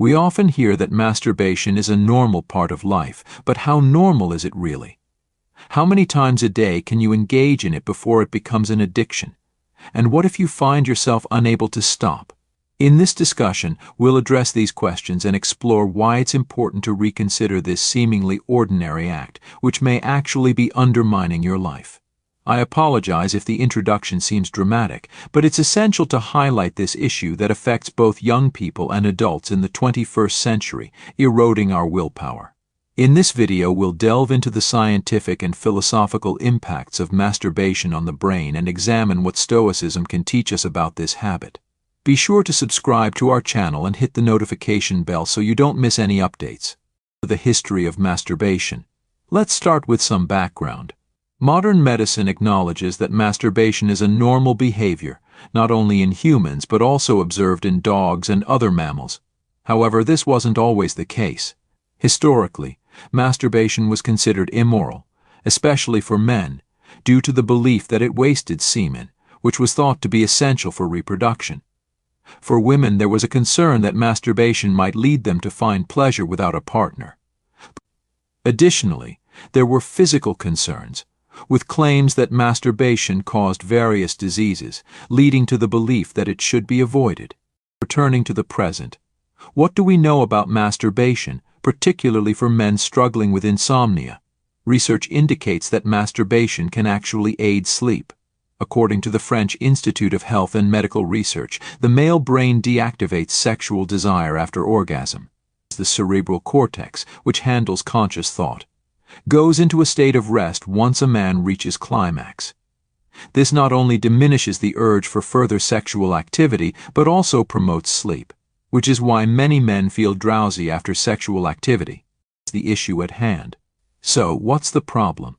We often hear that masturbation is a normal part of life, but how normal is it really? How many times a day can you engage in it before it becomes an addiction? And what if you find yourself unable to stop? In this discussion, we'll address these questions and explore why it's important to reconsider this seemingly ordinary act, which may actually be undermining your life. I apologize if the introduction seems dramatic, but it's essential to highlight this issue that affects both young people and adults in the 21st century, eroding our willpower. In this video, we'll delve into the scientific and philosophical impacts of masturbation on the brain and examine what Stoicism can teach us about this habit. Be sure to subscribe to our channel and hit the notification bell so you don't miss any updates. The history of masturbation. Let's start with some background. Modern medicine acknowledges that masturbation is a normal behavior, not only in humans but also observed in dogs and other mammals. However, this wasn't always the case. Historically, masturbation was considered immoral, especially for men, due to the belief that it wasted semen, which was thought to be essential for reproduction. For women, there was a concern that masturbation might lead them to find pleasure without a partner. Additionally, there were physical concerns, with claims that masturbation caused various diseases, leading to the belief that it should be avoided. Returning to the present, what do we know about masturbation, particularly for men struggling with insomnia? Research indicates that masturbation can actually aid sleep. According to the French Institute of Health and Medical Research, the male brain deactivates sexual desire after orgasm. The cerebral cortex, which handles conscious thought, goes into a state of rest once a man reaches climax. This not only diminishes the urge for further sexual activity, but also promotes sleep, which is why many men feel drowsy after sexual activity. The issue at hand. So, what's the problem?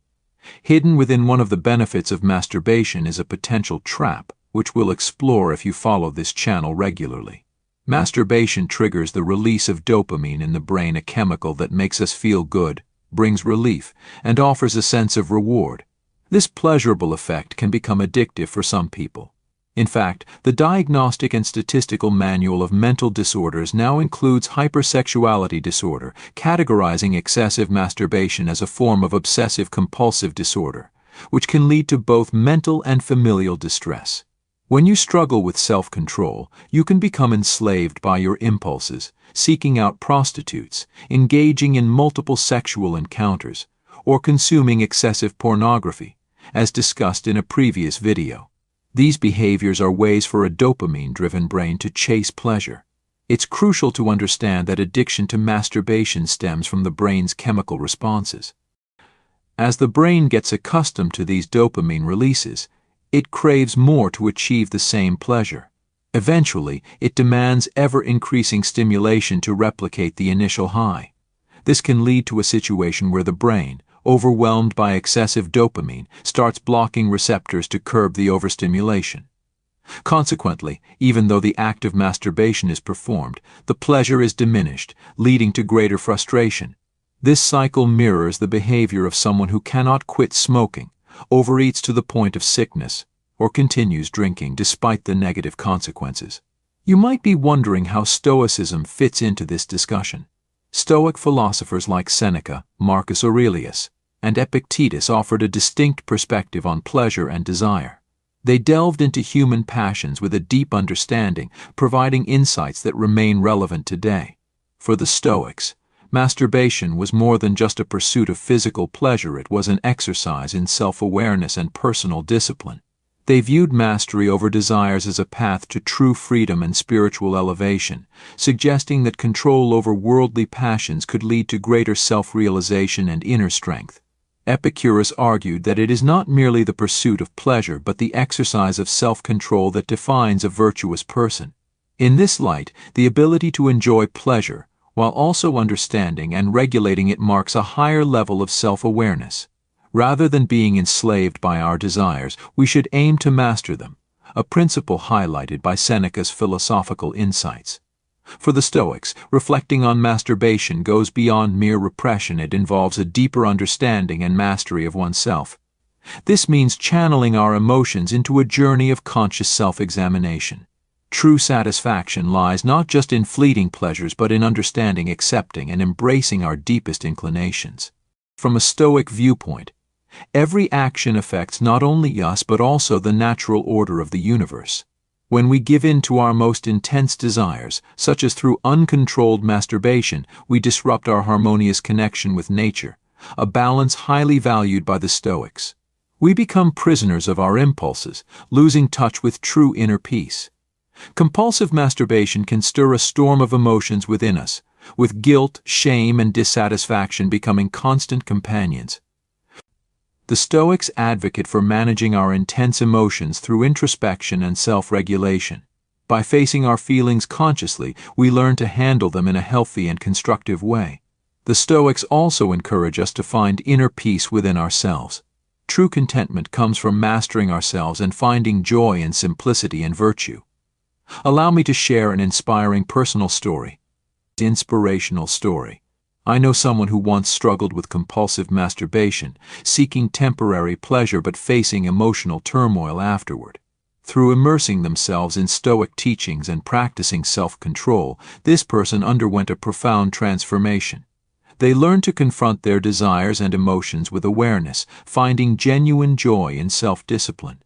Hidden within one of the benefits of masturbation is a potential trap, which we'll explore if you follow this channel regularly. Masturbation triggers the release of dopamine in the brain, a chemical that makes us feel good, brings relief, and offers a sense of reward. This pleasurable effect can become addictive for some people. In fact, the Diagnostic and Statistical Manual of Mental Disorders now includes hypersexuality disorder, categorizing excessive masturbation as a form of obsessive-compulsive disorder, which can lead to both mental and familial distress. When you struggle with self-control, you can become enslaved by your impulses, seeking out prostitutes, engaging in multiple sexual encounters, or consuming excessive pornography, as discussed in a previous video. These behaviors are ways for a dopamine-driven brain to chase pleasure. It's crucial to understand that addiction to masturbation stems from the brain's chemical responses. As the brain gets accustomed to these dopamine releases, it craves more to achieve the same pleasure. Eventually, it demands ever-increasing stimulation to replicate the initial high. This can lead to a situation where the brain, overwhelmed by excessive dopamine, starts blocking receptors to curb the overstimulation. Consequently, even though the act of masturbation is performed, the pleasure is diminished, leading to greater frustration. This cycle mirrors the behavior of someone who cannot quit smoking, overeats to the point of sickness, or continues drinking despite the negative consequences. You might be wondering how Stoicism fits into this discussion. Stoic philosophers like Seneca, Marcus Aurelius, and Epictetus offered a distinct perspective on pleasure and desire. They delved into human passions with a deep understanding, providing insights that remain relevant today. For the Stoics, masturbation was more than just a pursuit of physical pleasure, it was an exercise in self-awareness and personal discipline. They viewed mastery over desires as a path to true freedom and spiritual elevation, suggesting that control over worldly passions could lead to greater self-realization and inner strength. Epicurus argued that it is not merely the pursuit of pleasure but the exercise of self-control that defines a virtuous person. In this light, the ability to enjoy pleasure, while also understanding and regulating it, marks a higher level of self-awareness. Rather than being enslaved by our desires, we should aim to master them, a principle highlighted by Seneca's philosophical insights. For the Stoics, reflecting on masturbation goes beyond mere repression. It involves a deeper understanding and mastery of oneself. This means channeling our emotions into a journey of conscious self-examination. True satisfaction lies not just in fleeting pleasures but in understanding, accepting, and embracing our deepest inclinations. From a Stoic viewpoint, every action affects not only us but also the natural order of the universe. When we give in to our most intense desires, such as through uncontrolled masturbation, we disrupt our harmonious connection with nature, a balance highly valued by the Stoics. We become prisoners of our impulses, losing touch with true inner peace. Compulsive masturbation can stir a storm of emotions within us, with guilt, shame, and dissatisfaction becoming constant companions. The Stoics advocate for managing our intense emotions through introspection and self-regulation. By facing our feelings consciously, we learn to handle them in a healthy and constructive way. The Stoics also encourage us to find inner peace within ourselves. True contentment comes from mastering ourselves and finding joy in simplicity and virtue. Allow me to share an inspiring personal story. Inspirational story. I know someone who once struggled with compulsive masturbation, seeking temporary pleasure but facing emotional turmoil afterward. Through immersing themselves in Stoic teachings and practicing self-control, this person underwent a profound transformation. They learned to confront their desires and emotions with awareness, finding genuine joy in self-discipline.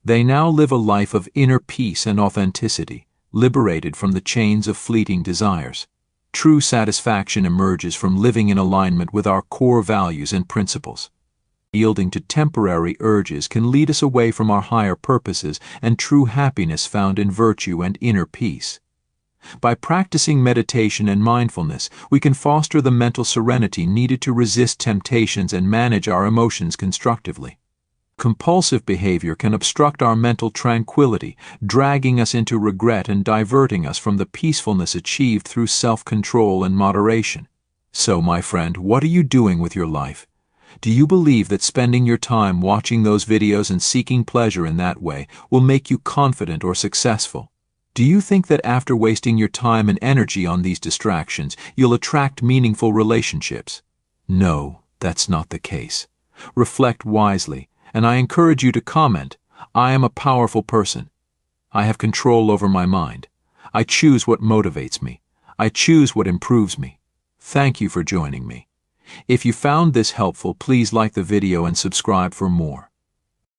They now live a life of inner peace and authenticity, liberated from the chains of fleeting desires. True satisfaction emerges from living in alignment with our core values and principles. Yielding to temporary urges can lead us away from our higher purposes and true happiness found in virtue and inner peace. By practicing meditation and mindfulness, we can foster the mental serenity needed to resist temptations and manage our emotions constructively. Compulsive behavior can obstruct our mental tranquility, dragging us into regret and diverting us from the peacefulness achieved through self-control and moderation. So, my friend, what are you doing with your life? Do you believe that spending your time watching those videos and seeking pleasure in that way will make you confident or successful? Do you think that after wasting your time and energy on these distractions, you'll attract meaningful relationships? No, that's not the case. Reflect wisely. And I encourage you to comment, I am a powerful person. I have control over my mind. I choose what motivates me. I choose what improves me. Thank you for joining me. If you found this helpful, please like the video and subscribe for more.